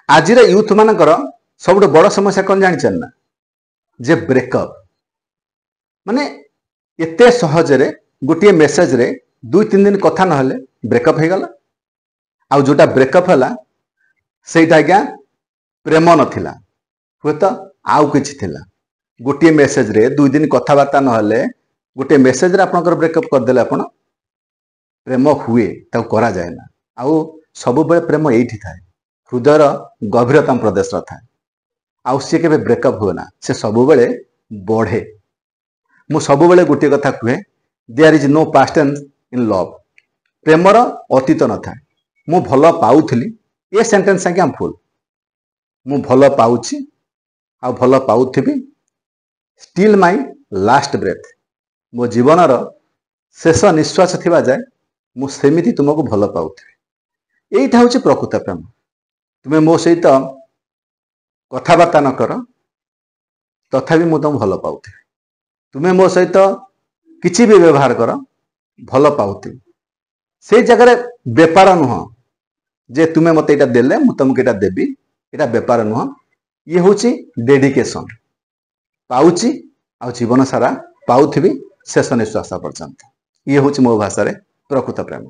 आज यूथ मानकर सब बड़ समस्या कौन जान ना जे ब्रेकअप माने एते सहजरे गोटे मेसेज रे 2-3 दिन कथा ना ब्रेकअप हो गला आ जोटा ब्रेकअप है सेटा आज्ञा प्रेम नथिला हुए तो आउ किछि थिला गोटे मेसेज रे 2 दिन कथबार्ता ना गोटे मेसेज रे आपनकर ब्रेकअप कर देले आपण प्रेम हुए ताऊ करा जाए ना आउ सब बेले प्रेम एठी थाए हृदयर गभीरतम प्रदेश थाए आउ सी के ब्रेकअप हुए ना से सब बेले बढ़े मु सब बेले गोटे कथा कहे there is no past tense in love प्रेमर अतीत न थाए मु भल पाउथली ए सेंटेंस आज्ञा फुल मु भल पाउछि आ भल पाउथिबी स्टिल माई लास्ट ब्रेथ मो जीवनर शेष निश्वास थिबा जाए मु सेमिति तुमको भल पाउथिबी एइटा होछि प्रकृत प्रेम तुमे मो सहित कथबार्ता न कर तथापि मु तुम भल पाउथिबी तुमे मो सहित किछि भी व्यवहार कर भल पाउथिबी से जगह बेपार नुह जे तुमे मते एटा देले मु तुमको एटा देबी एटा बेपार नुह ये होछि डेडिकेशन पाउछि आ जीवन सारा पाउथिबी शेष निश्वास पर्यंत ये होछि मो भाषा रे प्रकृत प्रेम।